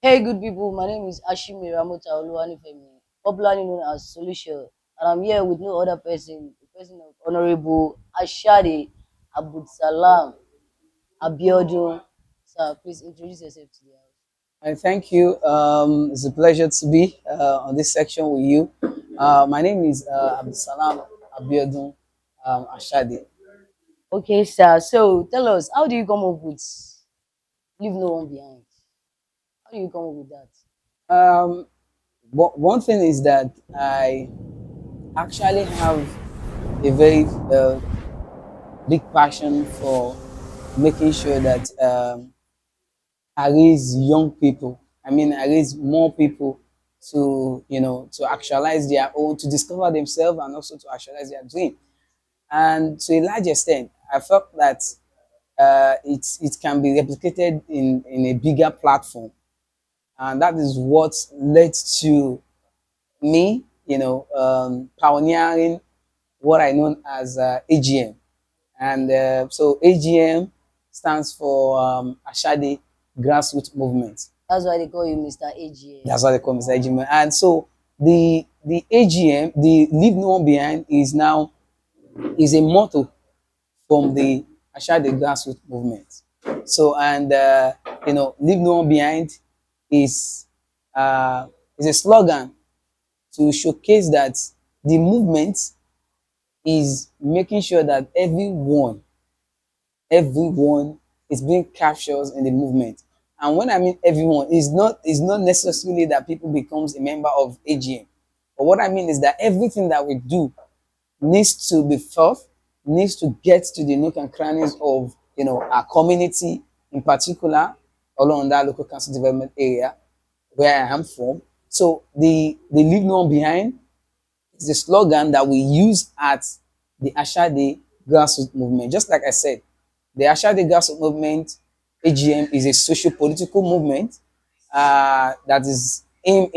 Hey, good people. My name is Ashimi Ramota Oluwanifemi, popularly known as Solution, and I'm here with no other person, the person of Honorable Ashade Abdulsalam Abiodun. Sir, please introduce yourself to the house. Thank you. It's a pleasure to be on this section with you. My name is Abdulsalam Abiodun Ashade. Okay, sir. So tell us, how do you come up with leave no one behind? How do you come up with that? Um, one thing is that I actually have a very big passion for making sure that I raise young people. I mean, I raise more people to to actualize their own, to discover themselves, and also to actualize their dream. And to a large extent, I felt that it can be replicated in a bigger platform, and that is what led to me, pioneering what I know as AGM. And so AGM stands for Ashade Grassroots Movement. That's why they call you Mr. AGM. That's what they call Mr. AGM. And so the AGM, the Leave No One Behind, is a motto from the Ashade Grassroots Movement. So and Leave No One Behind is is a slogan to showcase that the movement is making sure that everyone is being captured in the movement. And when I mean everyone, it's not necessarily that people becomes a member of AGM. But what I mean is that everything that we do needs to be felt, needs to get to the nook and crannies of our community, in particular along that local council development area where I am from. So the leave no one behind is the slogan that we use at the Ashade grassroots movement. Just like I said, the Ashade grassroots movement, AGM, is a socio-political movement that is the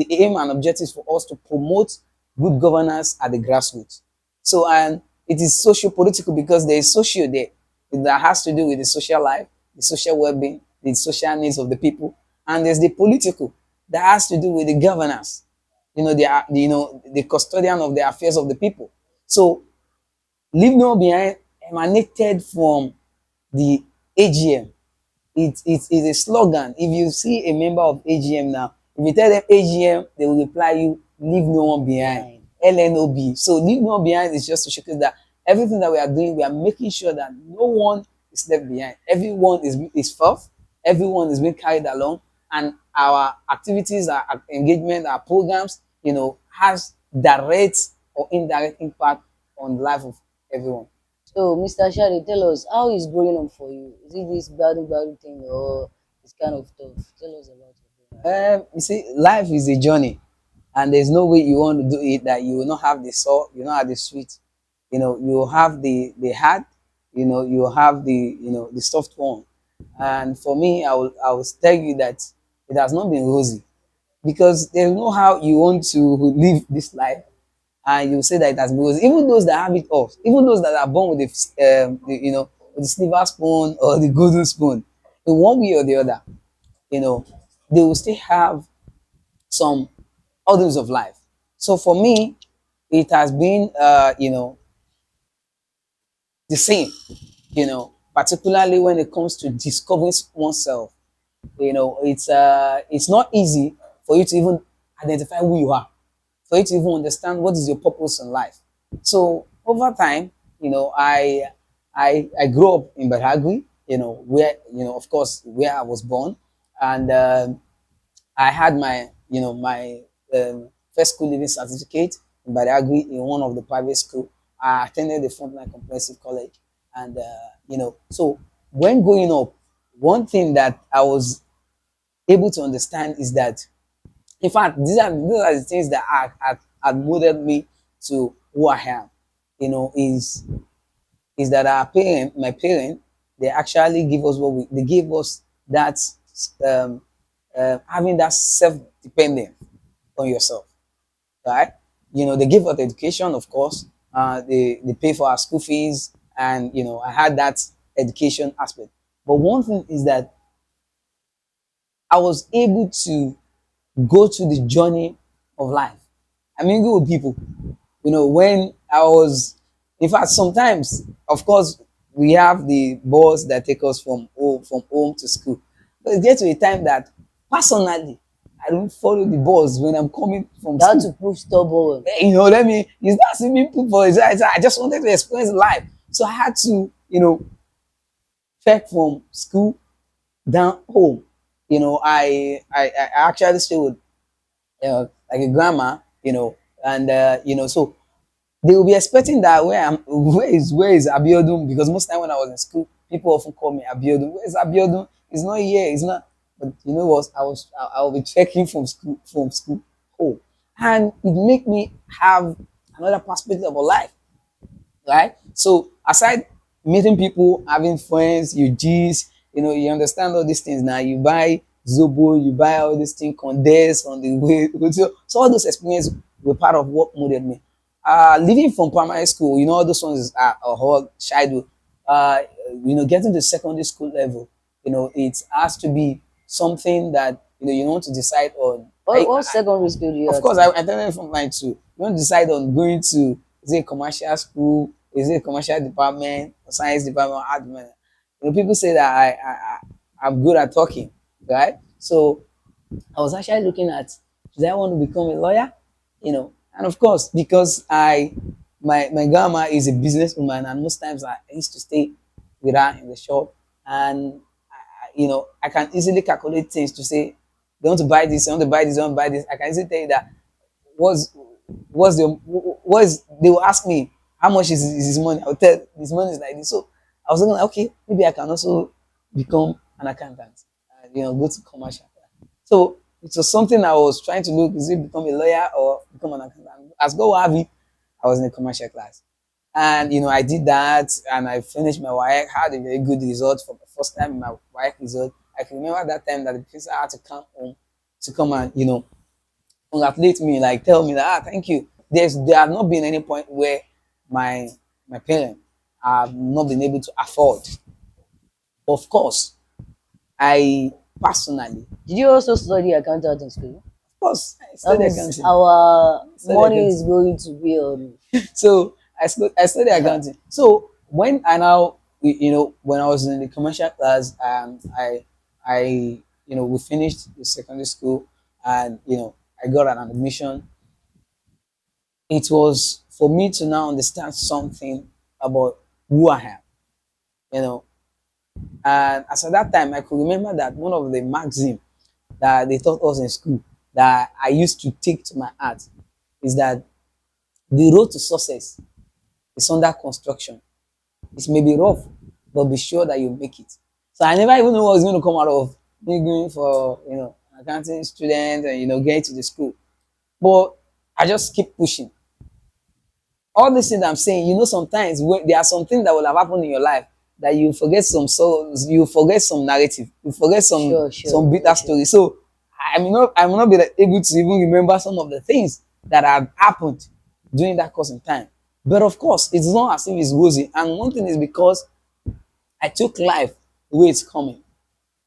aim and objective for us to promote good governance at the grassroots. So and it is socio-political because there is socio there that has to do with the social life, the social well-being, the social needs of the people, and there's the political that has to do with the governance, the custodian of the affairs of the people. So leave no behind emanated from the AGM. It is a slogan. If you see a member of AGM now, if you tell them AGM, they will reply you, leave no one behind. LNOB. So leave no one behind is just to showcase that everything that we are doing, we are making sure that no one is left behind. Everyone is felt, everyone is being carried along, and our activities, our engagement, our programs, has direct or indirect impact on the life of everyone. So, Mr. Shari, tell us, how is growing up for you? Is it this bad thing or it's kind of tough? Tell us about it. You see, life is a journey, and there's no way you want to do it that you will not have the soul, you will not have the sweet. You will have the hard, you will have the soft one. And for me, I will tell you that it has not been rosy because there's no how you want to live this life and you say that it has been rosy. Even those that have it off, even those that are born with with the silver spoon or the golden spoon, in one way or the other, you know, they will still have some others of life. So for me, it has been, the same, particularly when it comes to discovering oneself. It's not easy for you to even identify who you are, for you to even understand what is your purpose in life. So over time, I grew up in Badagry, where, of course, where I was born. And I had my first school living certificate in Badagry in one of the private school. I attended the Frontline Comprehensive College, and so when growing up, one thing that I was able to understand is that, in fact, these are the things that had molded me to who I am. Is that my parent, they actually give us they gave us that um, having that self dependence on yourself, right? They give us education, of course. They pay for our school fees, and I had that education aspect. But one thing is that I was able to go through the journey of life. I mean, good with people. When I was, in fact, sometimes, of course, we have the bus that take us from home to school. But it gets to a time that personally, I don't follow the bus when I'm coming from You had school. to prove stubborn. Let me, it's not seeming people for it. I just wanted to experience life. So I had to, trek from school down home. I actually stay with like a grandma, and so they will be expecting that where is Abiodun? Because most time when I was in school, people often call me Abiodun. Where is Abiodun? He's not here. He's not. But you know what? I will be trekking from school home, and it make me have another perspective of life, right? So aside meeting people, having friends, you gist, you understand all these things now. You buy Zobo, you buy all these things condensed on the way. So all those experiences were part of what molded me. Leaving from primary school, all those ones are a whole childhood. Uh, getting to secondary school level, it has to be something that you want to decide on. What secondary school do you Of have course, to? I attended from line two. You want to decide on going to, is it a commercial school, is it a commercial department, or science department, or art department. People say that I'm good at talking, right? So I was actually looking at, do I want to become a lawyer? And of course, because my grandma is a businesswoman, and most times I used to stay with her in the shop, and I can easily calculate things to say, they want to buy this, I want to buy this, I want to buy this. I can easily tell you that what's they will ask me how much is his money. I'll tell his money is like this. So I was looking like, okay, maybe I can also become an accountant, go to commercial. So it was something I was trying to look, is it become a lawyer or become an accountant? As God will have it, I was in a commercial class. And I did that, and I finished my WAEC, had a very good result for the first time in my WAEC result. I can remember that time that the professor had to come home to come and congratulate me, like tell me that, thank you. There have not been any point where my my parents have not been able to afford. Of course, I personally, Did you also study accountant in school? of course, I That studied means accounting. our Studied money is accounting. going to be on. So I studied accounting. So when I now, when I was in the commercial class, I we finished the secondary school, and I got an admission. It was for me to now understand something about who I am, you know. And as at that time, I could remember that one of the maxims that they taught us in school that I used to take to my heart is that the road to success is under construction. It may be rough, but be sure that you make it. So I never even know what was going to come out of me going for an accounting student and getting to the school. But I just keep pushing. All these things I'm saying, sometimes there are some things that will have happened in your life that you forget you forget some narrative, you forget some Sure, sure, some yeah, bitter sure. story. So I may not be like, able to even remember some of the things that have happened during that course in time. But of course, it's not as if it's rosy. And one thing is because I took life the way it's coming.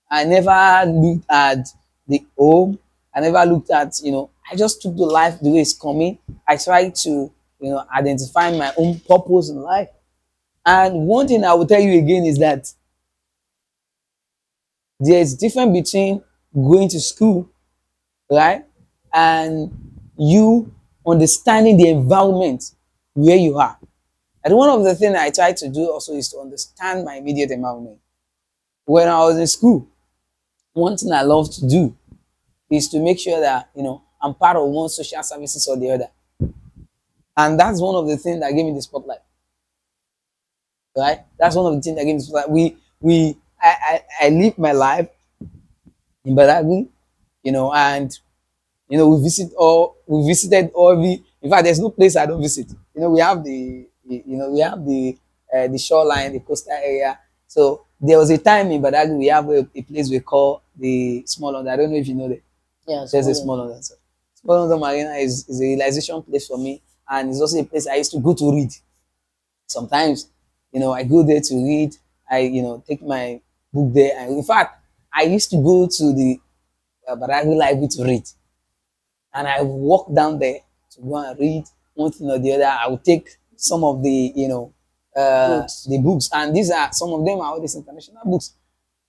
I never looked at the home. I never looked at, I just took the life the way it's coming. I tried to, identify my own purpose in life. And one thing I will tell you again is that there's difference between going to school, right? And you understanding the environment where you are. And one of the things I try to do also is to understand my immediate environment. When I was in school, one thing I love to do is to make sure that I'm part of one social services or the other, and that's one of the things that gave me the spotlight. Right, that's one of the things that gave me the spotlight. I live my life in Badagry, and we visited all the. In fact, there's no place I don't visit. We have the shoreline, the coastal area. So there was a time in Badagry we have a place we call the Small London. I don't know if you know that. Yeah, There's a small Small one. London. So Small London Marina is a realization place for me, and it's also a place I used to go to read. Sometimes, I go there to read. I take my book there, and in fact, I used to go to the Badagry library to read, and I walk down there to go and read one thing or the other. I will take some of the Books. the books, and these are some of them are all these international books.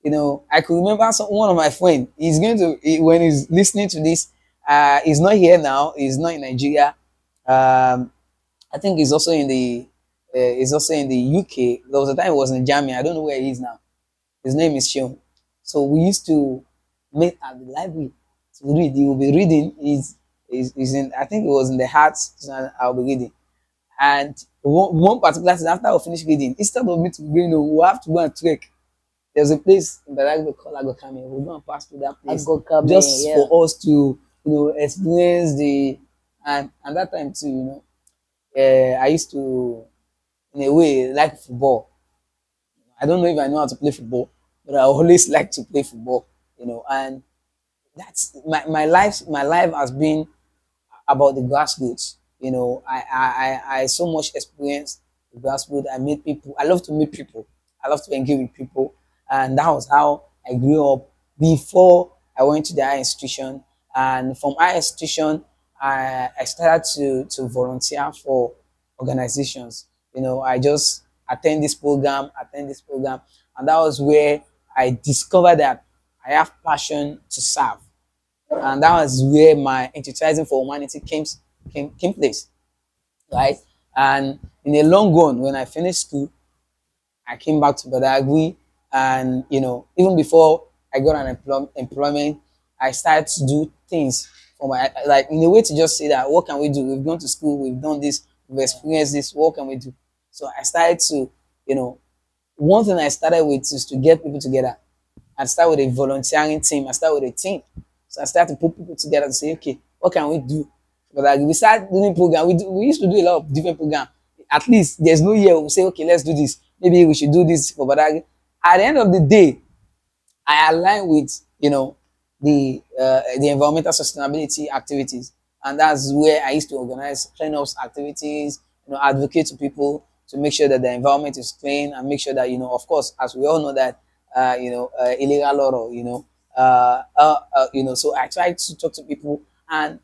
I could remember one of my friend. He's going to when he's listening to this. He's not here now. He's not in Nigeria. Um, I think he's also in the UK. There was a time he was in Germany. I don't know where he is now. His name is Sean. So we used to meet at the library to read. He will be reading. He's in. I think it was in the Hearts. So I'll be reading. And one particular thing after I finish reading, instead of me to be going home, we'll have to go and trek. There's a place in Badagry called Agokame. We'll go and pass through that place Agokame, just yeah. for us to experience the and that time too. I used to in a way like football. I don't know if I know how to play football, but I always like to play football. And that's my life has been about the grassroots. I so much experience the grassroots. I meet people. I love to meet people. I love to engage with people, and that was how I grew up before I went to the higher institution. And from higher institution, I started to volunteer for organizations. I just attend this program, and that was where I discovered that I have passion to serve, and that was where my enterprising for humanity came place, right? And in the long run, when I finished school, I came back to Badagry, and even before I got an employment, I started to do things for my like in a way to just say that what can we do? We've gone to school, we've done this, we've experienced this. What can we do? So I started to, one thing I started with is to get people together. I start with a volunteering team. I start with a team. So I start to put people together and say, okay, what can we do? But like we start doing program. We used to do a lot of different program. At least there's no year we say, okay, let's do this. Maybe we should do this for Badagi. At the end of the day, I align with the environmental sustainability activities, and that's where I used to organize cleanups activities. Advocate to people to make sure that the environment is clean, and make sure that of course, as we all know that illegal law, So I try to talk to people, and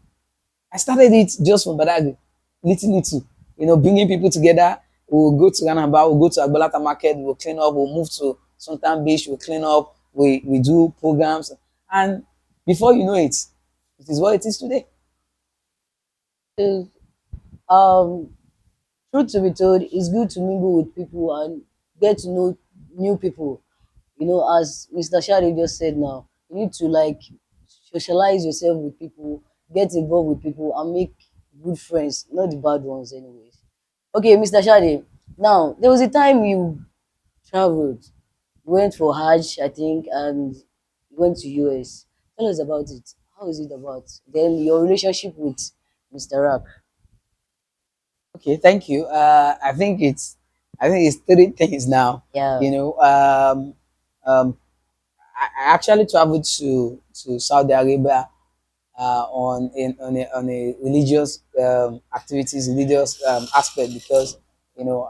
I started it just from Badagry, little little, bringing people together. We'll go to Ganaba, we'll go to Agbalata Market, we'll clean up, we'll move to Sultan Beach, we'll clean up, we do programs, and before you know it, it is what it is today. So, um, truth to be told, it's good to mingle with people and get to know new people. As Mr. Shadi just said now, you need to like socialize yourself with people, get involved with people, and make good friends, not the bad ones, anyways. Okay, Mr. Shadi. Now, there was a time you traveled, went for Hajj, I think, and went to US. Tell us about it. How is it about? Then your relationship with Mr. Rack. Okay, thank you. I think it's three things now. Yeah. You know, I actually traveled to Saudi Arabia on a religious activities, religious aspect, because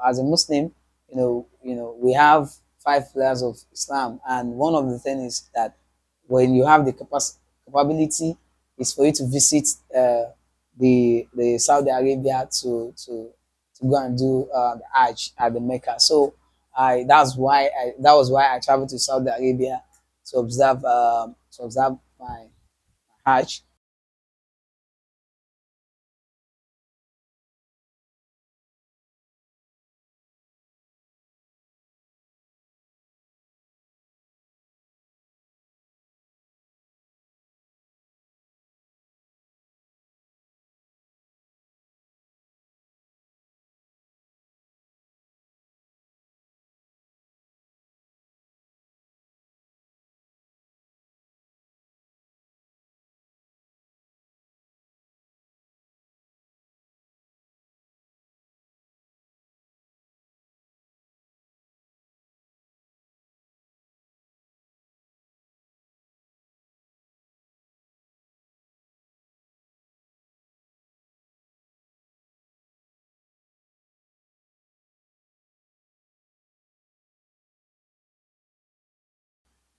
as a Muslim, we have five pillars of Islam, and one of the things is that when you have the capability, is for you to visit the Saudi Arabia to go and do the Hajj at the Mecca. So that was why I traveled to Saudi Arabia to observe my Hajj.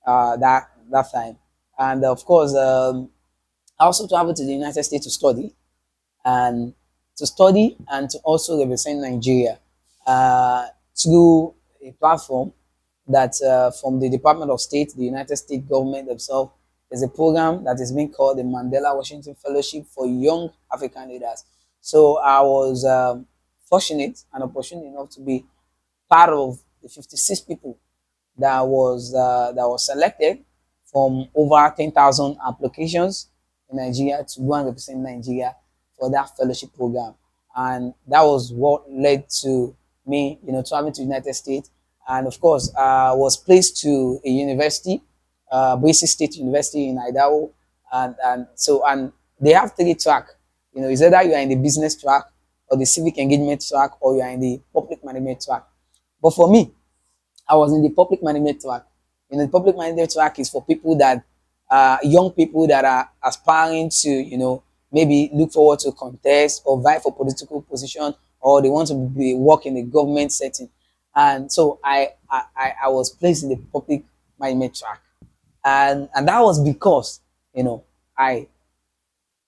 That time. And of course, I also traveled to the United States to study and and to also represent Nigeria uh, through a platform that from the Department of State, the United States government themselves, there's a program that is being called the Mandela Washington Fellowship for Young African Leaders. So I was fortunate and opportunate enough to be part of the 56 people that was selected from over 10,000 applications in Nigeria to go and represent Nigeria for that fellowship program. And that was what led to me, traveling to the United States. And of course, I was placed to a university, Boise State University in Idaho. And they have three track. It's either you are in the business track or the civic engagement track or you are in the public management track. But for me, I was in the public management track. The public management track is for people that young people that are aspiring to, maybe look forward to contest or vie for political position, or they want to work in the government setting. And so I was placed in the public management track, and that was because I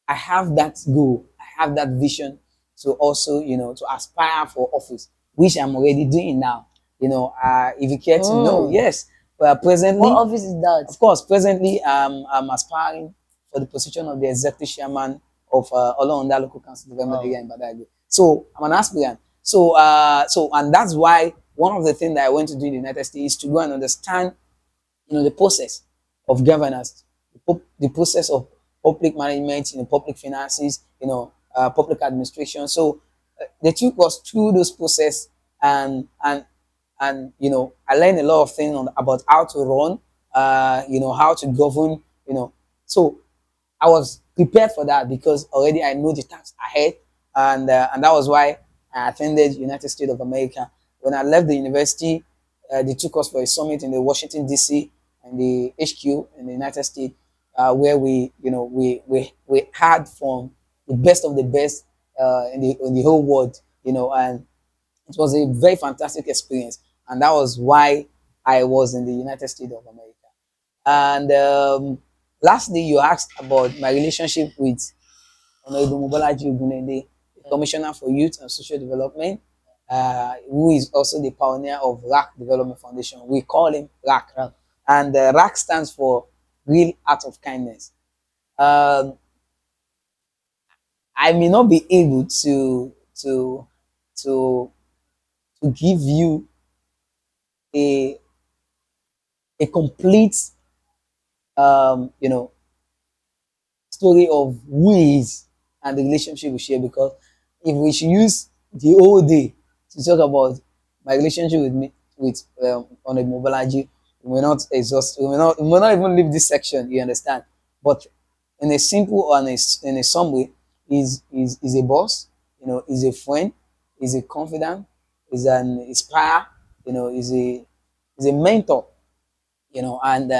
I have that goal, I have that vision to also, to aspire for office, which I'm already doing now. If you care to know, Mm. yes, but What presently, office is that? of course, presently, I'm aspiring for the position of the executive chairman of Olonda Local Council Development Wow. Area in Badagry. So I'm an aspirant. And that's why one of the things that I went to do in the United States is to go and understand the process of governance, the process of public management, public finances, public administration. So they took us through those process, and I learned a lot of things about how to run, how to govern, so I was prepared for that because already I know the task ahead, and that was why I attended United States of America. When I left the university, they took us for a summit in the Washington D.C. and the HQ in the United States, where we had from the best of the best in the whole world, and it was a very fantastic experience, and that was why I was in the United States of America. And lastly, you asked about my relationship with Honorable Mobolaji Ogunende, the Commissioner for Youth and Social Development, who is also the pioneer of RAC Development Foundation. We call him RAC. And RAC stands for Real Act of Kindness. Um, I may not be able to to to give you a a complete you know story of who he is and the relationship we share, because if we should use the whole day to talk about my relationship with me with on a Mobalaji, we will not exhaust, we will not even leave this section, you understand. But in a simple or in a some way, is a boss, is a friend, is a confidant, is an inspire, is a mentor, and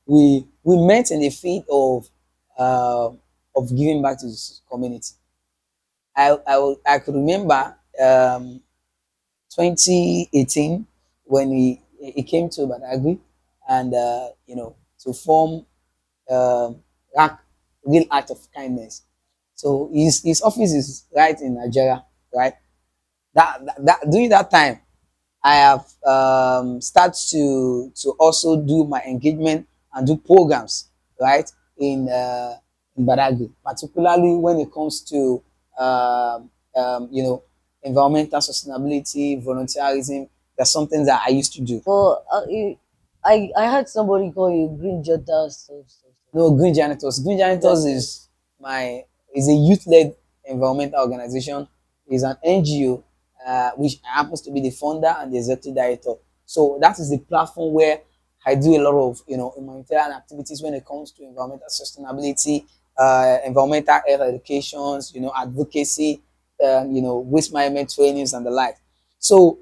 we met in the field uh, of giving back to the community. I could remember 2018 when he came to Badagry, and to form RAC, Real Act of Kindness. So his office is right in Nigeria, right? During that time, I have started to also do my engagement and do programs, right, in Badagry, particularly when it comes to um, you know environmental sustainability, volunteerism. That's something that I used to do. But I had somebody call you Green Jota stuff. No, Green Janitors. Green Janitors Janitors. my is a youth-led environmental organization. It's an NGO, which happens to be the founder and the executive director. So that is the platform where I do a lot of humanitarian activities when it comes to environmental sustainability, environmental health educations, advocacy, waste management trainings and the like. So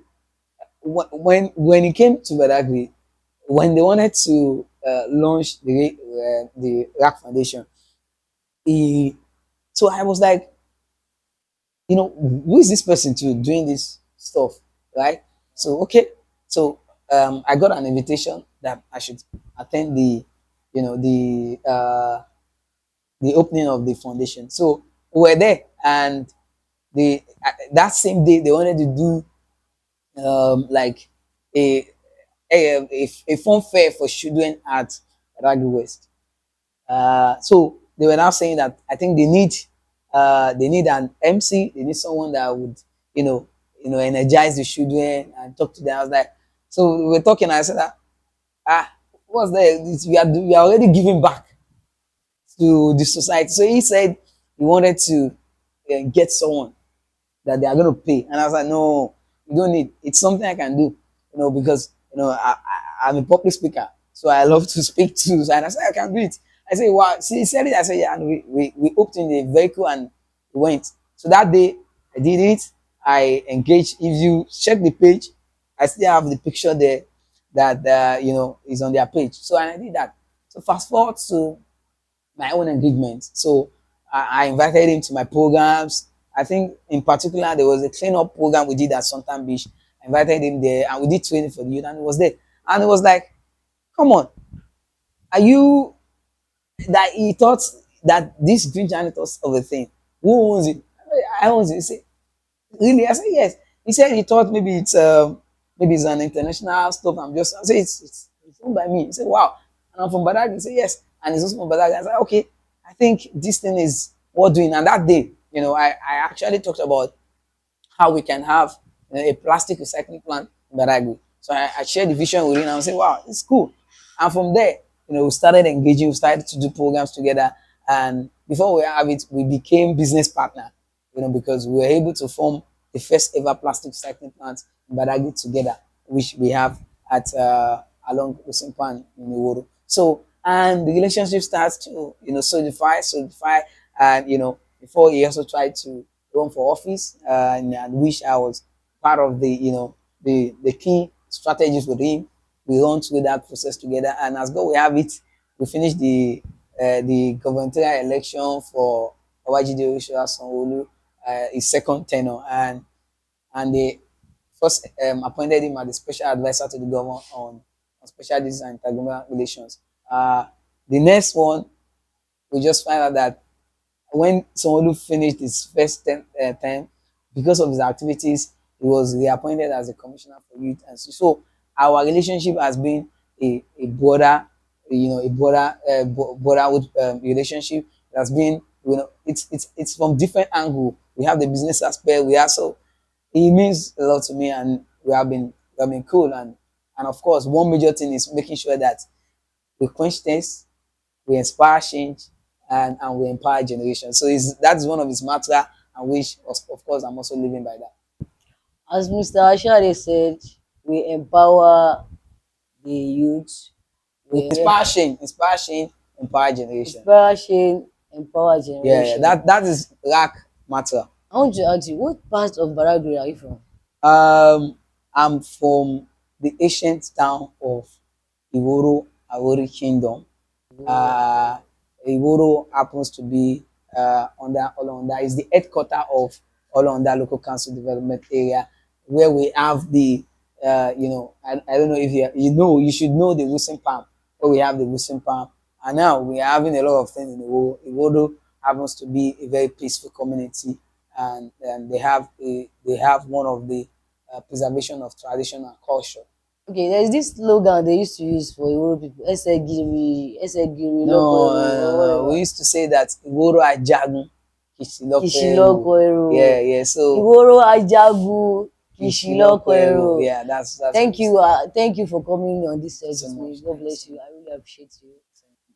when it came to Badagry, when they wanted to launch the RAC Foundation, he, so I was like, who is this person to doing this stuff, right? So okay, so I got an invitation that I should attend the opening of the foundation. So we were there, and that same day they wanted to do like a a fun fair for children at Raggy West. So they were now saying that I think they need an MC. They need someone that would you know energize the children and talk to them. I was like, so we were talking. I said, what's that? We are already giving back to the society. So he said he wanted to get someone that they are going to pay. And I was like, no, you don't need. It's something I can do, because I'm a public speaker, so I love to speak to. And I said, I can do it. I said, wow. See, he said it. I said, yeah. And we opened the vehicle and we went. So that day, I did it. I engaged. If you check the page, I still have the picture there that is on their page. So I did that. So fast forward to my own engagement. So I invited him to my programs. I think in particular there was a cleanup program we did at Suntan Beach. I invited him there and we did training for the youth and he was there. And it was like, come on, are you that he thought that this green janitors of a thing, who owns it? I owns it. He said, really? I said, yes. He said he thought maybe it's an international stuff. I said it's owned by me. He said, wow. And I'm from Badagry. He said, yes. And he's also from Badagry. I said, okay, I think this thing is worth doing. And that day, I actually talked about how we can have a plastic recycling plant in Badagry. So I shared the vision with him and I said, wow, it's cool. And from there, we started engaging, we started to do programs together. And before we have it, we became business partner, because we were able to form the first ever plastic recycling plant in Badagry together, which we have at along Osimpan in Iworu. So, and the relationship starts to, solidify, and before he also tried to run for office, and wish I was part of the, the key strategies with him. We run through that process together, and as God we have it, we finished the gubernatorial election for Babajide Olushola Sanwo-Olu, his second tenure, and they first appointed him as the special advisor to the government on special duties and intergovernmental relations. The next one, we just find out that when Sanwo-Olu finished his first term, because of his activities, he was reappointed as a commissioner for youth. And so our relationship has been a broader, brotherhood relationship. It has been, it's from different angle. We have the business aspect. We also, it means a lot to me, and we have been cool. And of course, one major thing is making sure that we quench things, we inspire change, and we empower generation. So that's one of his mantra, and which of course I'm also living by that. As Mr. Ashade said, we empower the youth, We we inspire change, empower generation. inspiration, empower Yeah, generation. that is rack matter. I want to ask you, what part of Badagry are you from? I'm from the ancient town of Iworo Awori Kingdom. uh, Iworo happens to be under Olonda. Is the headquarter of Olonda Local Council Development Area, where we have the, I don't know if you should know the Wilson Palm, where we have the Wilson Palm. And now we are having a lot of things in Iworo. Iworo happens to be a very peaceful community, and they have one of the preservation of tradition and culture. Okay, there's this slogan they used to use for Igbo people, Esegiri, Esegiri, No, Lokoero, or we whatever. used to say that Iworo Ajagun, Kishilokweru. Kishilokoero. Yeah, yeah. So Iworo Ajagu, Kishilokoero. Yeah, that's what we say. Thank you for coming on this set So with me. much. God Thanks bless so you. much. I really appreciate you.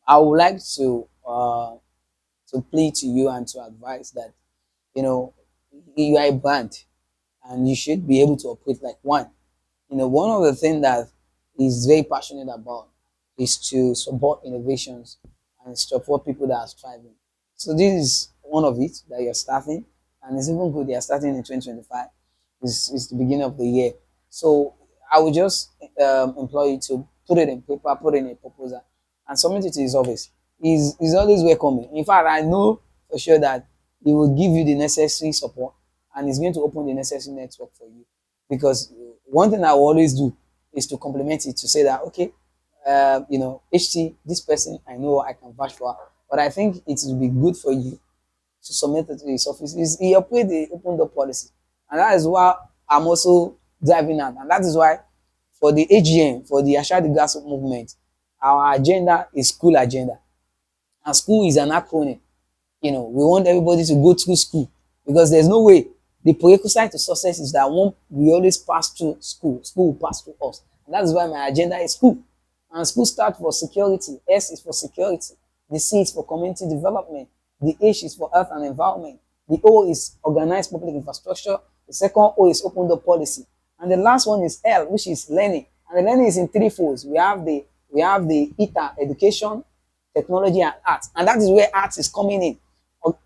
I would like to plead to you and to advise that you know you are a brand and you should be able to operate like one. One of the things that is very passionate about is to support innovations and support people that are striving. So this is one of it that you're starting, and it's even good you're starting in 2025. It's the beginning of the year. So I would just employ you to put it in paper, put it in a proposal, and submit it to his office. He's always welcoming. In fact, I know for sure that he will give you the necessary support, and he's going to open the necessary network for you. Because one thing I will always do is to compliment it, to say that okay, HT, this person, I know I can vouch for her, but I think it will be good for you to submit it to his office. He operate the open door policy, and that is why I'm also driving at, and that is why for the AGM, for the Ashadi Grassroots movement, our agenda is school agenda, and school is an acronym. We want everybody to go through school, because there's no way. The prerequisite to success is that one, we always pass through school. School will pass through us, and that is why my agenda is school. And school starts for security. S is for security. The C is for community development. The H is for health and environment. The O is organized public infrastructure. The second O is open door policy, and the last one is L, which is learning. And the learning is in three folds. We have the ETA, education, technology, and art, and that is where art is coming in.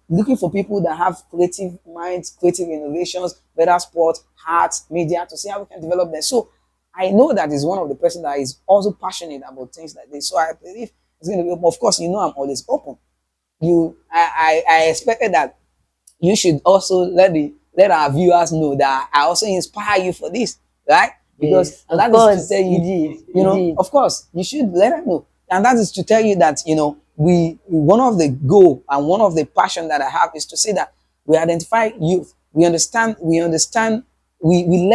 Looking for people that have creative minds, creative innovations, better sport, arts, media, to see how we can develop them. So I know that is one of the person that is also passionate about things like this. So I believe it's going to be open. Of course, I'm always open. I expected that you should also let our viewers know that I also inspire you for this, right? Because Yes, and of that is to course, tell you you, did. You did. of course, you should let them know, and that is to tell you that we one of the goal and one of the passion that I have is to say that we identify youth, we let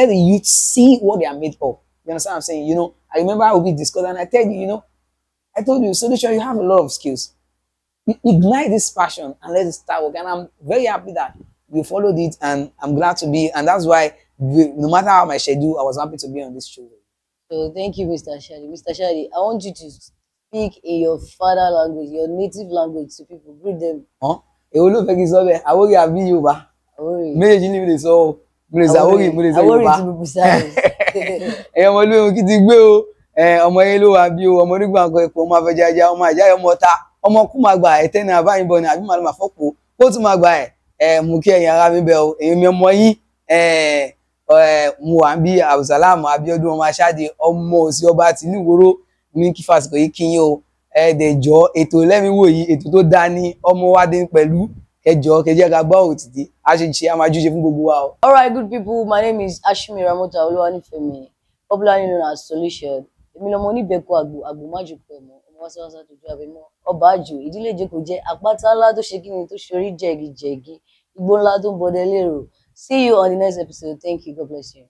the youth see what they are made of. You understand what I'm saying? I remember I will be discussing, and I tell you, I told you, Solution, you have a lot of skills. Ignite this passion and let it start working. And I'm very happy that you followed it, and I'm glad to be. And that's why, no matter how my schedule, I was happy to be on this show. So thank you, Mr. Shadi. Mr. Shadi, I want you to speak in your father language, your native language to people. Greet them. Huh? Èwo ló fẹ́ kí n sọ bẹ́ẹ̀? Àwórì àbí Yorùbá? Awori. Méjèèjì ni mo lè sọ o. Mo lè sọ Àwórì, mo Awori. lè sọ Awori Yorùbá. to be precise. Ẹ̀yin ọmọ olóhùn kí ti gbé o. Ọmọ yẹn ló wà bí o. Ọmọ onígbà nǹkan ẹ̀pọ̀, ọmọ afẹ́jájá, ọmọ àjáyọ, ọmọ ọ̀tá. Ọmọ kú máa gbà ẹ̀ tẹ́ni àbáyìnbọn ni àbí màlúù máa fọ́pọ̀. Kó tún máa gbà ẹ̀. Mú kí ẹ̀yin ará mi bẹ̀ o. Èmi mi ọmọ yín. Mo wà ń bí Abdulsalam Abiodun Ashade, ọmọ òsì ọba tìlú Ìwòrò, ní kí fásitì yìí kí yín o. Ẹ̀ẹ́dẹ̀jọ́ ètò lẹ́mìíwò yìí, ètò tó dá ní ọmọ wa dé pẹ̀lú ẹjọ́ kẹjẹ́ ká gbọ́ òtítí. A ṣe ṣe, a máa júṣe fún gbogbo wa o. All right, good people. My name is Ashimi Ramota Oluwanifemi, popularly known as Solution. Èmi lọmọ oníbẹ̀kọ àgbò májèkọ ẹ̀mọ́, ọmọ wáṣíwáṣá tó ju abẹ́mọ́, ọba àjò, ìdílé ìjókòó jẹ́ àpáta ńlá tó ṣe kíni tó ṣorí jẹ̀gìjẹ̀gì, igbó ńlá tó ń bọdẹ lérò. See you on the next episode. Thank you. God bless you.